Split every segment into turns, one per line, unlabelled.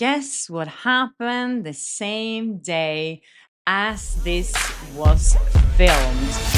guess what happened the same day as this was filmed?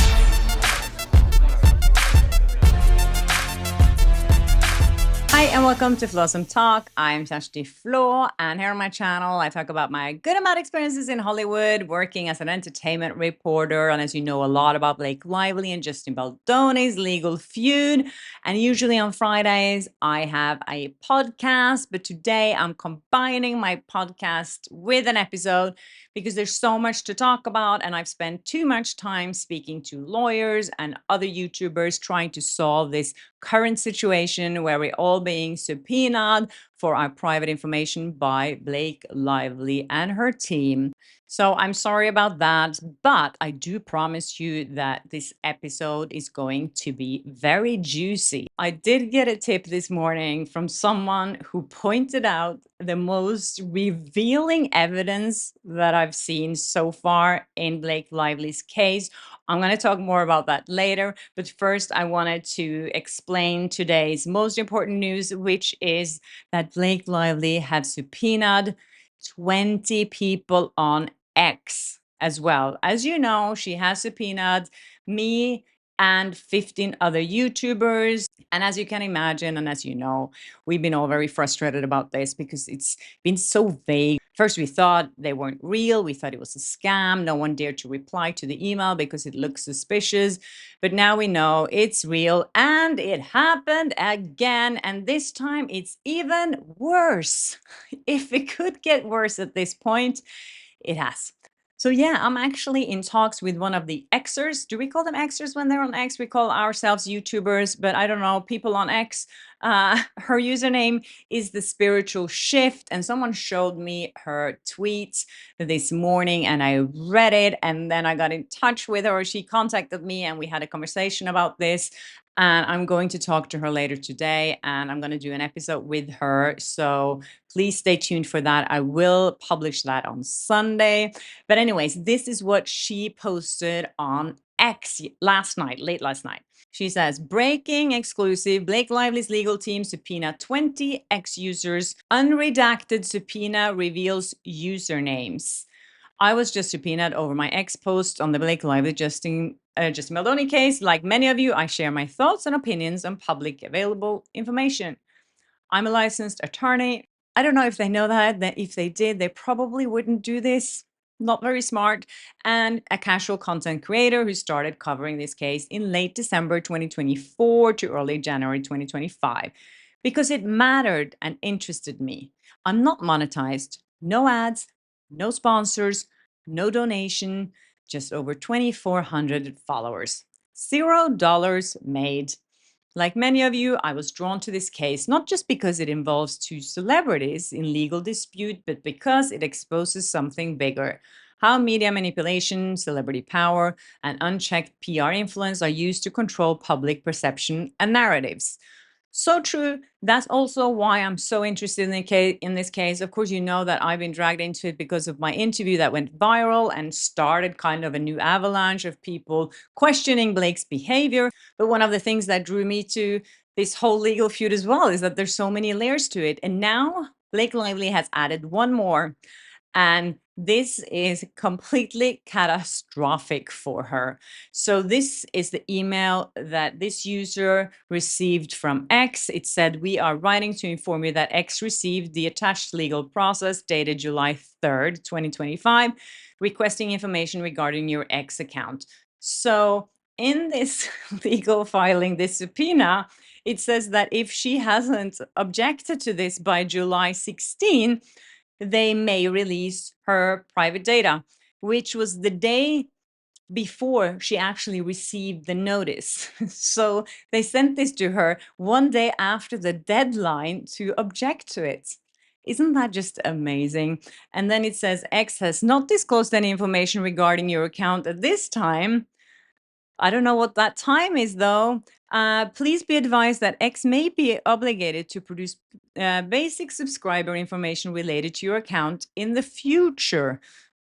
Hi and welcome to FlaawsomeTalk. I'm Shashti Flaw, and here on my channel I talk about my good and bad experiences in Hollywood, working as an entertainment reporter, and as you know, a lot about Blake Lively and Justin Baldoni's legal feud. And usually on Fridays I have a podcast, but today I'm combining my podcast with an episode because there's so much to talk about, and I've spent too much time speaking to lawyers and other YouTubers trying to solve this current situation where we're all being subpoenaed for our private information by Blake Lively and her team. So I'm sorry about that, but I do promise you that this episode is going to be very juicy. I did get a tip this morning from someone who pointed out the most revealing evidence that I've seen so far in Blake Lively's case. I'm going to talk more about that later, but first I wanted to explain today's most important news, which is that Blake Lively have subpoenaed 20 people on X as well. As you know, she has subpoenaed me and 15 other YouTubers. And as you can imagine, and as you know, we've been all very frustrated about this because it's been so vague. First, we thought they weren't real. We thought it was a scam. No one dared to reply to the email because it looked suspicious. But now we know it's real and it happened again. And this time it's even worse. If it could get worse at this point, it has. So yeah, I'm actually in talks with one of the Xers. Do we call them Xers when they're on X? We call ourselves YouTubers, but I don't know, people on X. Her username is The Spiritual Shift, and someone showed me her tweet this morning and I read it, and then I got in touch with her. She contacted me and we had a conversation about this. And I'm going to talk to her later today, and I'm going to do an episode with her. So please stay tuned for that. I will publish that on Sunday. But anyways, this is what she posted on X last night, late last night. She says, breaking exclusive, Blake Lively's legal team subpoena 20 X users. Unredacted subpoena reveals usernames. I was just subpoenaed over my X post on the Blake Lively Justin Baldoni case. Like many of you, I share my thoughts and opinions on public available information. I'm a licensed attorney. I don't know if they know that if they did, they probably wouldn't do this. Not very smart. And a casual content creator who started covering this case in late December 2024 to early January 2025 because it mattered and interested me. I'm not monetized, no ads, no sponsors, no donation, just over 2,400 followers. $0 made. Like many of you, I was drawn to this case, not just because it involves two celebrities in legal dispute, but because it exposes something bigger. How media manipulation, celebrity power, and unchecked PR influence are used to control public perception and narratives. So true. That's also why I'm so interested in this case. Of course, you know that I've been dragged into it because of my interview that went viral and started kind of a new avalanche of people questioning Blake's behavior. But one of the things that drew me to this whole legal feud as well is that there's so many layers to it. And now Blake Lively has added one more. And this is completely catastrophic for her. So this is the email that this user received from X. It said, we are writing to inform you that X received the attached legal process dated July 3rd, 2025, requesting information regarding your X account. So in this legal filing, this subpoena, it says that if she hasn't objected to this by July 16, they may release her private data, which was the day before she actually received the notice. So they sent this to her one day after the deadline to object to it. Isn't that just amazing? And then it says, X has not disclosed any information regarding your account at this time. I don't know what that time is, though. Please be advised that X may be obligated to produce basic subscriber information related to your account in the future.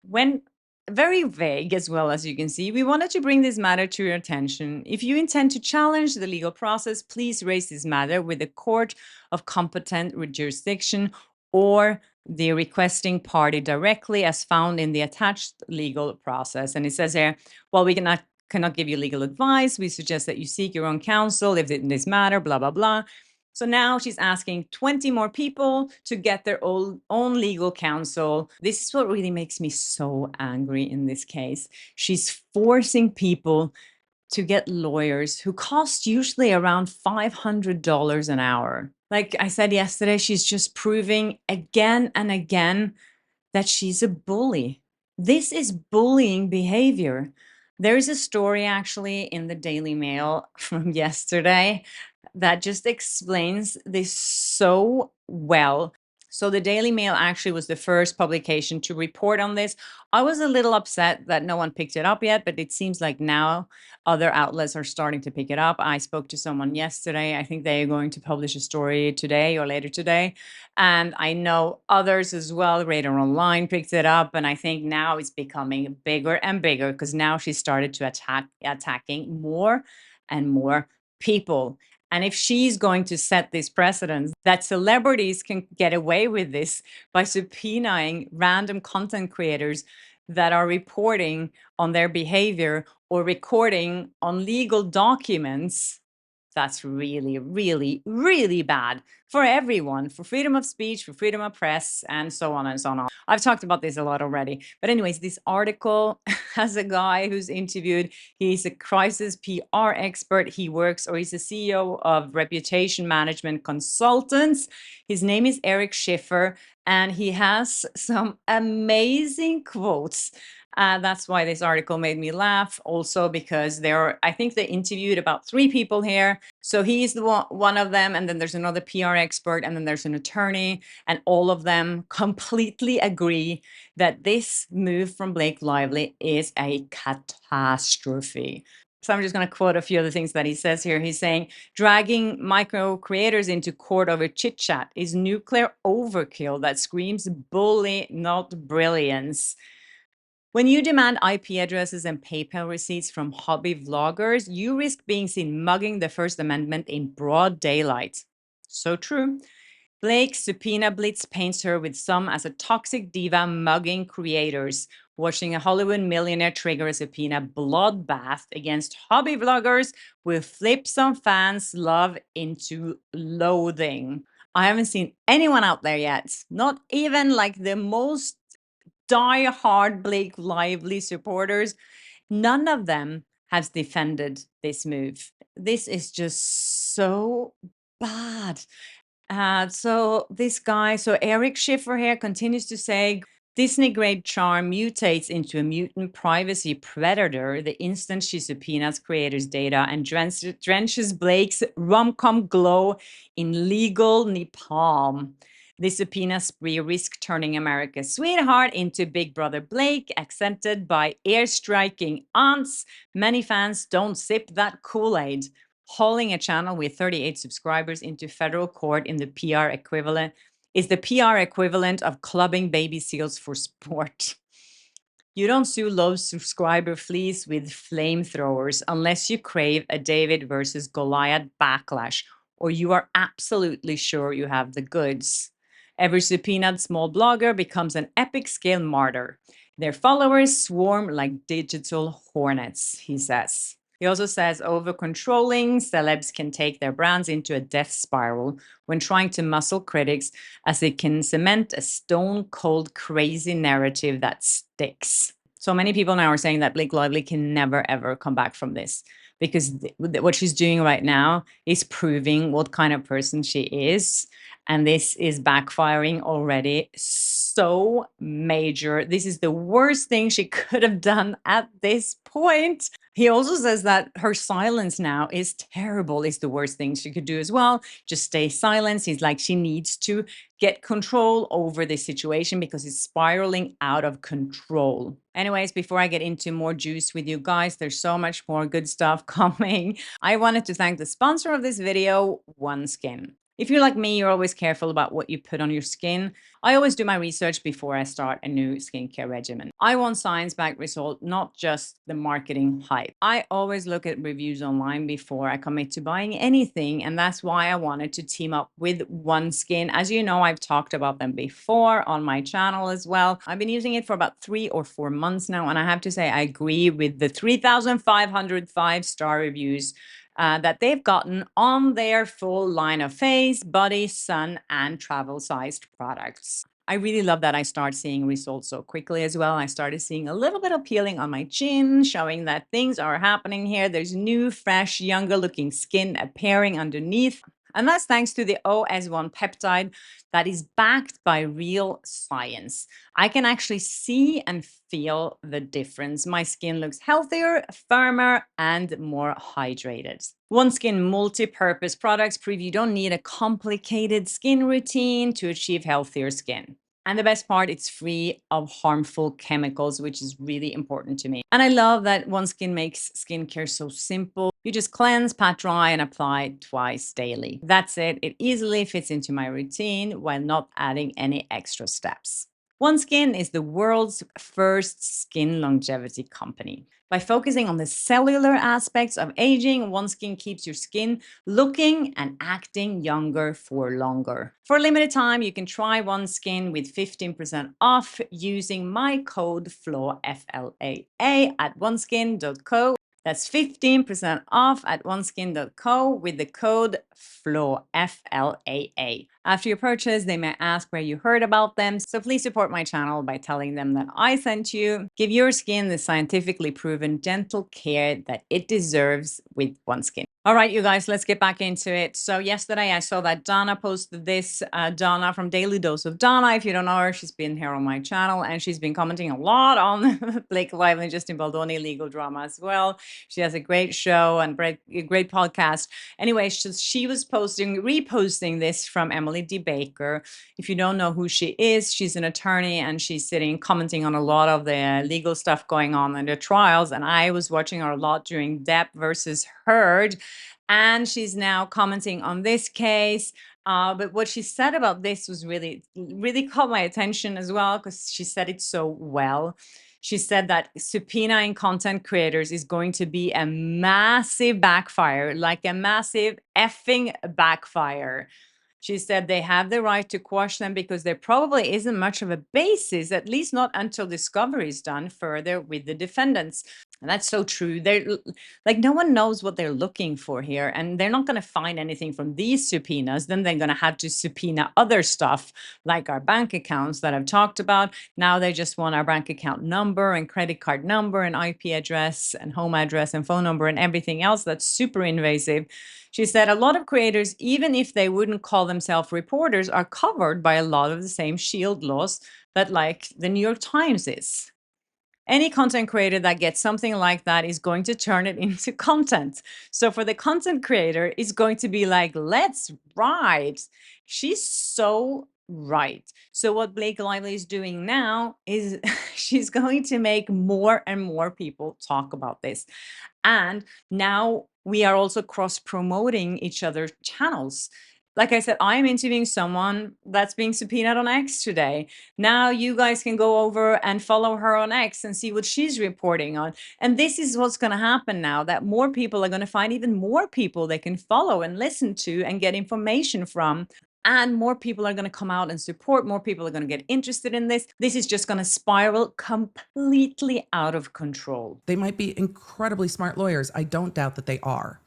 When very vague as well, as you can see, we wanted to bring this matter to your attention. If you intend to challenge the legal process, please raise this matter with the court of competent jurisdiction or the requesting party directly as found in the attached legal process. And it says here, well, we cannot give you legal advice. We suggest that you seek your own counsel if in this matter, blah, blah, blah. So now she's asking 20 more people to get their own legal counsel. This is what really makes me so angry in this case. She's forcing people to get lawyers who cost usually around $500 an hour. Like I said yesterday, she's just proving again and again that she's a bully. This is bullying behavior. There's a story actually in the Daily Mail from yesterday that just explains this so well. So the Daily Mail actually was the first publication to report on this. I was a little upset that no one picked it up yet, but it seems like now other outlets are starting to pick it up. I spoke to someone yesterday. I think they are going to publish a story today or later today. And I know others as well, Radar Online picked it up. And I think now it's becoming bigger and bigger because now she started to attacking more and more people. And if she's going to set this precedent that celebrities can get away with this by subpoenaing random content creators that are reporting on their behavior or recording on legal documents, that's really, really, really bad for everyone, for freedom of speech, for freedom of press, and so on and so on. I've talked about this a lot already. But anyways, this article has a guy who's interviewed. He's a crisis PR expert. He works, or he's the CEO of Reputation Management Consultants. His name is Eric Schiffer, and he has some amazing quotes. That's why this article made me laugh also, because I think they interviewed about 3 people here. So he's the one of them. And then there's another PR expert, and then there's an attorney, and all of them completely agree that this move from Blake Lively is a catastrophe. So I'm just going to quote a few of the things that he says here. He's saying, dragging micro creators into court over chit chat is nuclear overkill that screams bully, not brilliance. When you demand IP addresses and PayPal receipts from hobby vloggers, you risk being seen mugging the First Amendment in broad daylight. So true. Blake's subpoena blitz paints her with some as a toxic diva mugging creators. Watching a Hollywood millionaire trigger a subpoena bloodbath against hobby vloggers will flip some fans' love into loathing. I haven't seen anyone out there yet, not even like the most die-hard Blake Lively supporters. None of them has defended this move. This is just so bad. So this guy, Eric Schiffer here continues to say, Disney-grade charm mutates into a mutant privacy predator the instant she subpoenas creators' data and drenches Blake's rom-com glow in legal napalm. The subpoena spree risked turning America's sweetheart into Big Brother Blake, accented by airstriking aunts. Many fans don't sip that Kool-Aid. Hauling a channel with 38 subscribers into federal court in the PR equivalent is the PR equivalent of clubbing baby seals for sport. You don't sue low subscriber fleas with flamethrowers unless you crave a David versus Goliath backlash, or you are absolutely sure you have the goods. Every subpoenaed small blogger becomes an epic scale martyr. Their followers swarm like digital hornets, he says. He also says over-controlling celebs can take their brands into a death spiral when trying to muscle critics, as it can cement a stone-cold crazy narrative that sticks. So many people now are saying that Blake Lively can never, ever come back from this, because what she's doing right now is proving what kind of person she is. And this is backfiring already so major. This is the worst thing she could have done at this point. He also says that her silence now is terrible. It's the worst thing she could do as well. Just stay silent. He's like, she needs to get control over this situation because it's spiraling out of control. Anyways, before I get into more juice with you guys, there's so much more good stuff coming. I wanted to thank the sponsor of this video, OneSkin. If you're like me, you're always careful about what you put on your skin. I always do my research before I start a new skincare regimen. I want science-backed result, not just the marketing hype. I always look at reviews online before I commit to buying anything, and that's why I wanted to team up with OneSkin. As you know, I've talked about them before on my channel as well. I've been using it for about 3 or 4 months now, and I have to say I agree with the 3,500 5-star reviews that they've gotten on their full line of face, body, sun, and travel-sized products. I really love that I start seeing results so quickly as well. I started seeing a little bit of peeling on my chin, showing that things are happening here. There's new, fresh, younger looking skin appearing underneath. And that's thanks to the OS1 peptide that is backed by real science. I can actually see and feel the difference. My skin looks healthier, firmer, and more hydrated. OneSkin multi-purpose products prove you don't need a complicated skin routine to achieve healthier skin. And the best part, it's free of harmful chemicals, which is really important to me. And I love that OneSkin makes skincare so simple. You just cleanse, pat dry, and apply twice daily. That's it. It easily fits into my routine while not adding any extra steps. OneSkin is the world's first skin longevity company. By focusing on the cellular aspects of aging, OneSkin keeps your skin looking and acting younger for longer. For a limited time, you can try OneSkin with 15% off using my code FLAW, F-L-A-A, at oneskin.co. That's 15% off at oneskin.co with the code FLAW, F-L-A-A. After your purchase, they may ask where you heard about them, so please support my channel by telling them that I sent you. Give your skin the scientifically proven gentle care that it deserves with OneSkin. All right, you guys, let's get back into it. So yesterday I saw that Donna posted this, Donna from Daily Dose of Donna. If you don't know her, she's been here on my channel and she's been commenting a lot on Blake Lively and Justin Baldoni legal drama as well. She has a great show and a great podcast. Anyway, she was reposting this from Emily D. Baker. If you don't know who she is, she's an attorney and she's commenting on a lot of the legal stuff going on in the trials. And I was watching her a lot during Depp versus Heard. And she's now commenting on this case. But what she said about this was really caught my attention as well, because she said it so well. She said that subpoenaing content creators is going to be a massive backfire, like a massive effing backfire. She said they have the right to quash them because there probably isn't much of a basis, at least not until discovery is done further with the defendants. And that's so true. They're like, no one knows what they're looking for here, and they're not going to find anything from these subpoenas. Then they're going to have to subpoena other stuff like our bank accounts that I've talked about. Now they just want our bank account number and credit card number and IP address and home address and phone number and everything else. That's super invasive. She said a lot of creators, even if they wouldn't call themselves reporters, are covered by a lot of the same shield laws that like the New York Times is. Any content creator that gets something like that is going to turn it into content. So for the content creator, it's going to be like, let's ride. She's so right. So what Blake Lively is doing now is she's going to make more and more people talk about this. And now we are also cross-promoting each other's channels. Like I said, I'm interviewing someone that's being subpoenaed on X today. Now you guys can go over and follow her on X and see what she's reporting on. And this is what's going to happen now, that more people are going to find even more people they can follow and listen to and get information from. And more people are going to come out and support. More people are going to get interested in this. This is just going to spiral completely out of control.
They might be incredibly smart lawyers. I don't doubt that they are.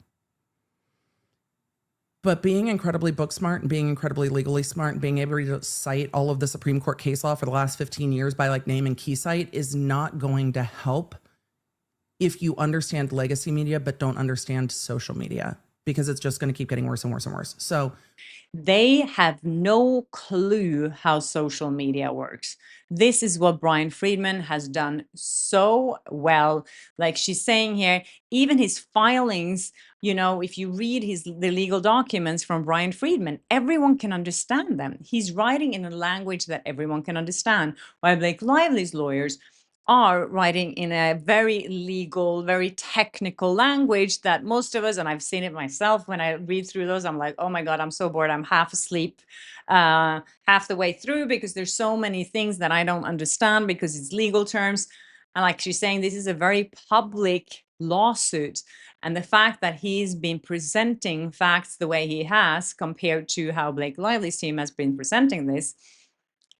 But being incredibly book smart and being incredibly legally smart and being able to cite all of the Supreme Court case law for the last 15 years by like name and key cite is not going to help if you understand legacy media but don't understand social media, because it's just going to keep getting worse and worse and worse. So
they have no clue how social media works. This is what Brian Friedman has done so well. Like she's saying here, even his filings, you know, if you read the legal documents from Brian Friedman, everyone can understand them. He's writing in a language that everyone can understand. While Blake Lively's lawyers are writing in a very legal, very technical language that most of us, and I've seen it myself when I read through those, I'm like, oh my God, I'm so bored. I'm half asleep half the way through because there's so many things that I don't understand because it's legal terms. And like she's saying, this is a very public lawsuit. And the fact that he's been presenting facts the way he has compared to how Blake Lively's team has been presenting this,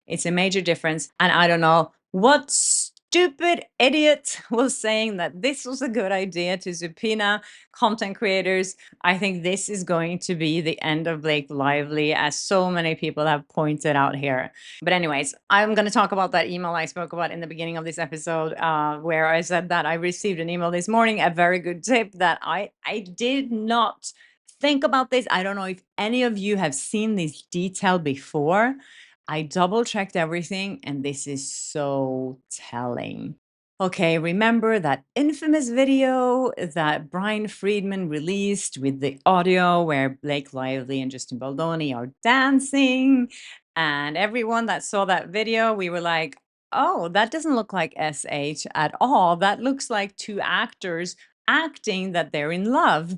it's a major difference. And I don't know what stupid idiot was saying that this was a good idea to subpoena content creators. I think this is going to be the end of Blake Lively, as so many people have pointed out here. But anyways, I'm going to talk about that email I spoke about in the beginning of this episode, where I said that I received an email this morning, a very good tip that I did not think about this. I don't know if any of you have seen this detail before. I double checked everything, and this is so telling. Okay, remember that infamous video that Brian Friedman released with the audio where Blake Lively and Justin Baldoni are dancing? And everyone that saw that video, we were like, oh, that doesn't look like SH at all. That looks like two actors acting that they're in love.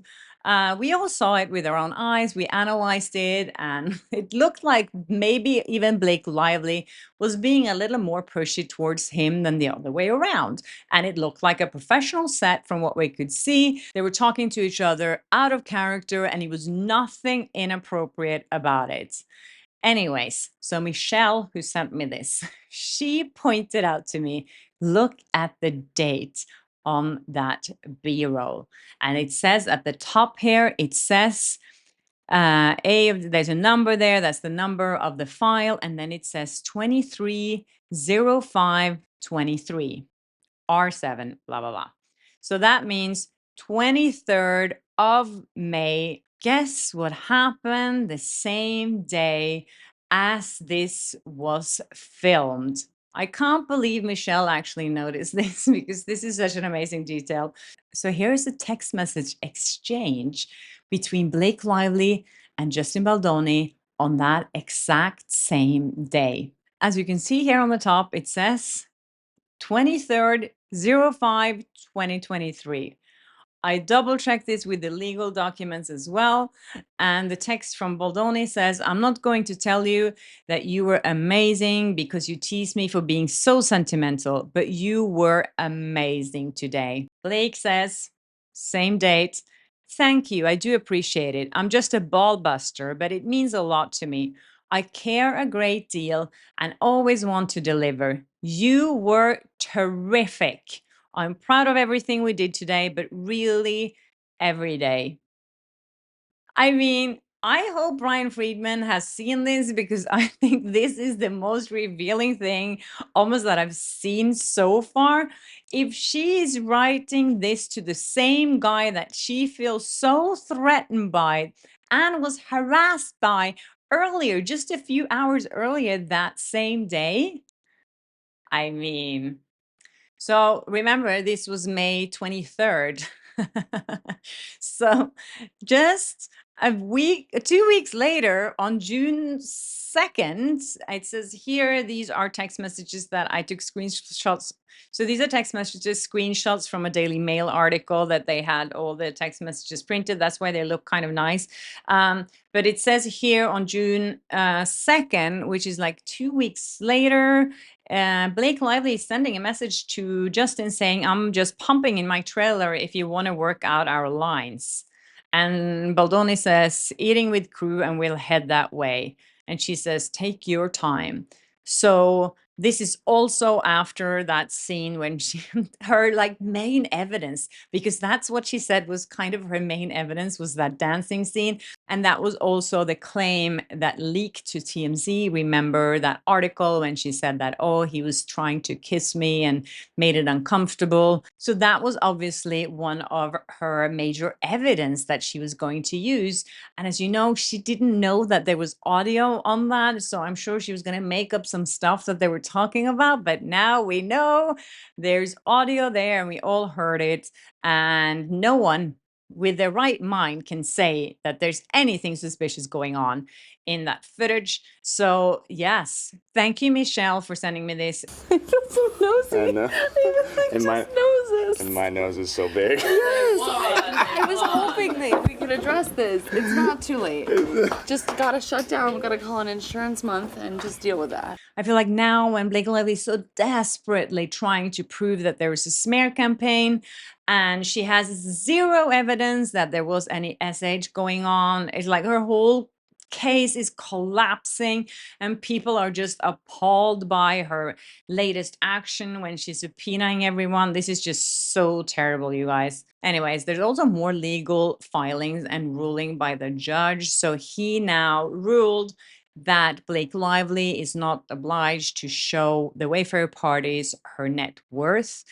We all saw it with our own eyes. We analyzed it, and it looked like maybe even Blake Lively was being a little more pushy towards him than the other way around. And it looked like a professional set from what we could see. They were talking to each other out of character, and it was nothing inappropriate about it. Anyways, so Michelle, who sent me this, she pointed out to me, look at the date on that B-roll. And it says at the top here, it says there's a number there, that's the number of the file, and then it says 230523, R7, blah, blah, blah. So that means 23rd of May. Guess what happened the same day as this was filmed? I can't believe Michelle actually noticed this because this is such an amazing detail. So here's a text message exchange between Blake Lively and Justin Baldoni on that exact same day. As you can see here on the top, it says 23rd 05 2023. I double checked this with the legal documents as well. And the text from Baldoni says, I'm not going to tell you that you were amazing because you teased me for being so sentimental, but you were amazing today. Blake says, same date. Thank you. I do appreciate it. I'm just a ball buster, but it means a lot to me. I care a great deal and always want to deliver. You were terrific. I'm proud of everything we did today, but really every day. I mean, I hope Brian Friedman has seen this because I think this is the most revealing thing almost that I've seen so far. If she is writing this to the same guy that she feels so threatened by and was harassed by earlier, just a few hours earlier that same day, I mean, so remember, this was May 23rd. So just a week, 2 weeks later, on June 2nd, it says here, these are text messages that I took screenshots. So these are text messages, screenshots from a Daily Mail article that they had all the text messages printed. That's why they look kind of nice. But it says here on June 2nd, which is like 2 weeks later, Blake Lively is sending a message to Justin saying, I'm just pumping in my trailer if you want to work out our lines. And Baldoni says, eating with crew and we'll head that way. And she says, take your time. So this is also after that scene when she, her like main evidence, because that's what she said was kind of her main evidence, was that dancing scene. And that was also the claim that leaked to TMZ. Remember that article when she said that, oh, he was trying to kiss me and made it uncomfortable. So that was obviously one of her major evidence that she was going to use. And as you know, she didn't know that there was audio on that. So I'm sure she was going to make up some stuff that they were talking about. But now we know there's audio there and we all heard it. And no one with their right mind can say that there's anything suspicious going on. in that footage. So yes, thank you, Michelle, for sending me this.
I feel so nosy.
I know.
And
my nose is so big.
Yes, I was hoping that we could address this. It's not too late. Just gotta shut down. We gotta call an insurance month and just deal with that.
I feel like now when Blake Lively is so desperately trying to prove that there was a smear campaign and she has zero evidence that there was any SH going on, it's like her whole case is collapsing and people are just appalled by her latest action when she's subpoenaing everyone. This is just so terrible, you guys. Anyways, there's also more legal filings and ruling by the judge. So he now ruled that Blake Lively is not obliged to show the Wayfarer parties her net worth.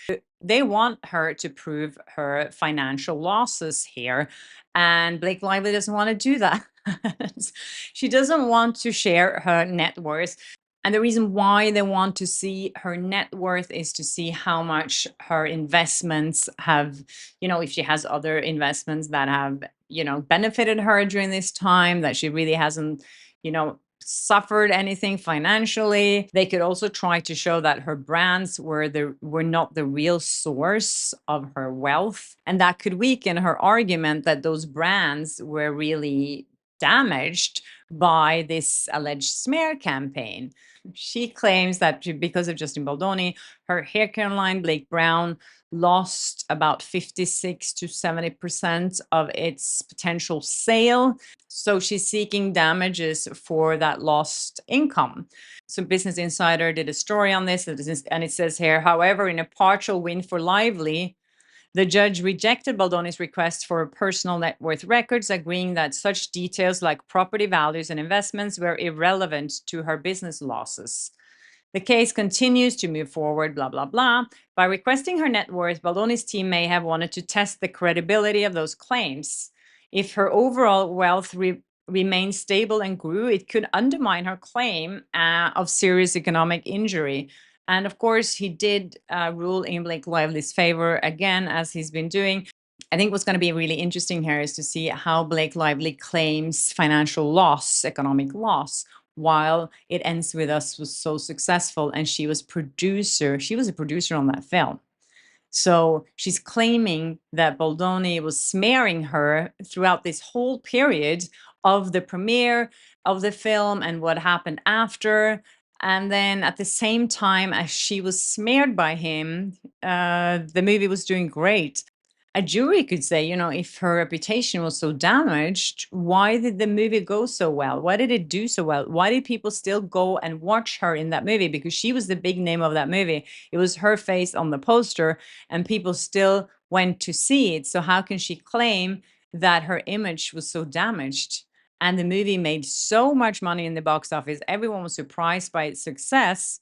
They want her to prove her financial losses here, and Blake Lively doesn't want to do that. She doesn't want to share her net worth. And the reason why they want to see her net worth is to see how much her investments have, if she has other investments that have, benefited her during this time, that she really hasn't, suffered anything financially. They could also try to show that her brands were not the real source of her wealth, and that could weaken her argument that those brands were really damaged by this alleged smear campaign. She claims that because of Justin Baldoni, her hair care line, Blake Brown, lost about 56 to 70% of its potential sale. So she's seeking damages for that lost income. So Business Insider did a story on this, and it says here, however, in a partial win for Lively, the judge rejected Baldoni's request for personal net worth records, agreeing that such details like property values and investments were irrelevant to her business losses. The case continues to move forward, blah, blah, blah. By requesting her net worth, Baldoni's team may have wanted to test the credibility of those claims. If her overall wealth remained stable and grew, it could undermine her claim of serious economic injury. And of course, he did rule in Blake Lively's favor again, as he's been doing. I think what's going to be really interesting here is to see how Blake Lively claims financial loss, economic loss, while it ends with us was so successful and she was a producer on that film. So she's claiming that Baldoni was smearing her throughout this whole period of the premiere of the film and what happened after. And then at the same time as she was smeared by him, the movie was doing great. A jury could say, if her reputation was so damaged, why did the movie go so well? Why did it do so well? Why did people still go and watch her in that movie? Because she was the big name of that movie. It was her face on the poster and people still went to see it. So how can she claim that her image was so damaged? And the movie made so much money in the box office. Everyone was surprised by its success.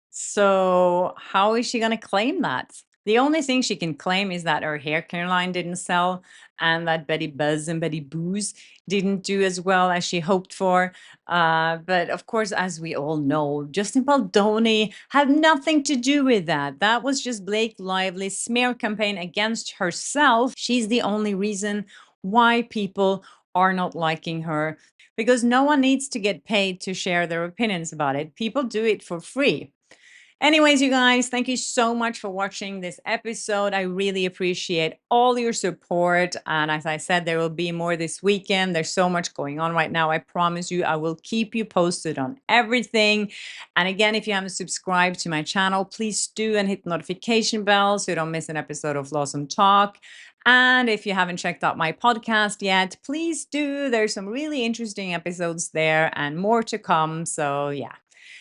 So how is she going to claim that? The only thing she can claim is that her hair care line didn't sell and that Betty Buzz and Betty Booze didn't do as well as she hoped for. But of course, as we all know, Justin Baldoni had nothing to do with that. That was just Blake Lively's smear campaign against herself. She's the only reason why people are not liking her, because no one needs to get paid to share their opinions about it. People do it for free. Anyways, you guys, thank you so much for watching this episode. I really appreciate all your support. And as I said, there will be more this weekend. There's so much going on right now. I promise you, I will keep you posted on everything. And again, if you haven't subscribed to my channel, please do and hit the notification bell so you don't miss an episode of FlaawsomeTalk. And if you haven't checked out my podcast yet, please do. There's some really interesting episodes there and more to come. So yeah.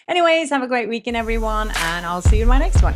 Anyways, have a great weekend, everyone, and I'll see you in my next one.